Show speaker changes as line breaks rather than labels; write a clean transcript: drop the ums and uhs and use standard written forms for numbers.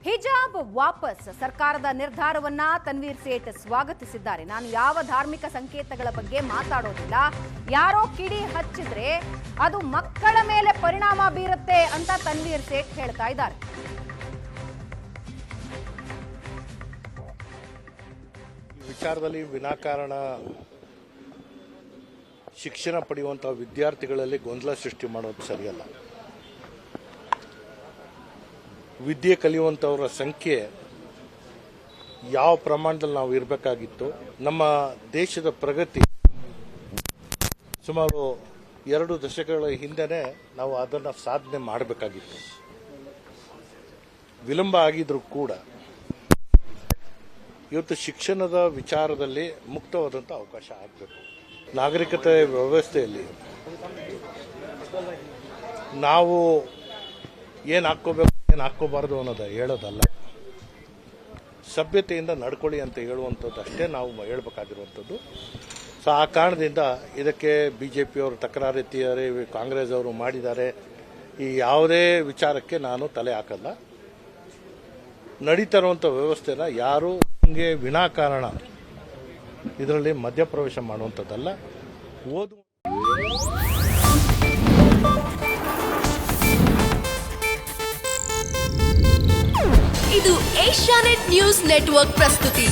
ಹಿಜಾಬ್ ವಾಪಸ್ ಸರ್ಕಾರದ ನಿರ್ಧಾರವನ್ನ ತನ್ವೀರ್ ಸೇಠ್ ಸ್ವಾಗತಿಸಿದ್ದಾರೆ. ನಾನು ಯಾವ ಧಾರ್ಮಿಕ ಸಂಕೇತಗಳ ಬಗ್ಗೆ ಮಾತಾಡೋದಿಲ್ಲ. ಯಾರೋ ಕಿಡಿ ಹಚ್ಚಿದ್ರೆ ಅದು ಮಕ್ಕಳ ಮೇಲೆ ಪರಿಣಾಮ ಬೀರುತ್ತೆ ಅಂತ ತನ್ವೀರ್ ಸೇಠ್ ಹೇಳ್ತಾ ಇದ್ದಾರೆ.
ವಿಚಾರದಲ್ಲಿ ವಿನಾಕಾರಣ ಶಿಕ್ಷಣ ಪಡೆಯುವಂತಹ ವಿದ್ಯಾರ್ಥಿಗಳಲ್ಲಿ ಗೊಂದಲ ಸೃಷ್ಟಿ ಮಾಡೋದು ಸರಿಯಲ್ಲ. ವಿದ್ಯೆ ಕಲಿಯುವಂಥವರ ಸಂಖ್ಯೆ ಯಾವ ಪ್ರಮಾಣದಲ್ಲಿ ನಾವು ಇರಬೇಕಾಗಿತ್ತು, ನಮ್ಮ ದೇಶದ ಪ್ರಗತಿ ಸುಮಾರು 2 ದಶಕಗಳ ಹಿಂದೆನೇ ನಾವು ಅದನ್ನು ಸಾಧನೆ ಮಾಡಬೇಕಾಗಿತ್ತು. ವಿಳಂಬ ಆಗಿದ್ರೂ ಕೂಡ ಇವತ್ತು ಶಿಕ್ಷಣದ ವಿಚಾರದಲ್ಲಿ ಮುಕ್ತವಾದಂಥ ಅವಕಾಶ ಆಗಬೇಕು. ನಾಗರಿಕತೆ ವ್ಯವಸ್ಥೆಯಲ್ಲಿ ನಾವು ಏನು ಹಾಕ್ಕೋಬೇಕು ಏನು ಹಾಕ್ಕೋಬಾರ್ದು ಅನ್ನೋದು ಹೇಳೋದಲ್ಲ, ಸಭ್ಯತೆಯಿಂದ ನಡ್ಕೊಳ್ಳಿ ಅಂತ ಹೇಳುವಂಥದ್ದು ಅಷ್ಟೇ ನಾವು ಹೇಳಬೇಕಾಗಿರುವಂಥದ್ದು. ಸೊ ಆ ಕಾರಣದಿಂದ ಇದಕ್ಕೆ ಬಿಜೆಪಿಯವರು ತಕರಾರು ಎತ್ತಿದ್ದಾರೆ, ಕಾಂಗ್ರೆಸ್ ಅವರು ಮಾಡಿದ್ದಾರೆ. ಈ ಯಾವುದೇ ವಿಚಾರಕ್ಕೆ ನಾನು ತಲೆ ಹಾಕಲ್ಲ. ನಡೀತಾ ಇರುವಂಥ ವ್ಯವಸ್ಥೆನ ಯಾರು ಹಂಗೆ ವಿನಾಕಾರಣ ಇದರಲ್ಲಿ ಮಧ್ಯಪ್ರವೇಶ ಮಾಡುವಂಥದ್ದಲ್ಲ.
ಇದು ಏಷ್ಯಾನೆಟ್ ನ್ಯೂಸ್ ನೆಟ್ವರ್ಕ್ ಪ್ರಸ್ತುತಿ.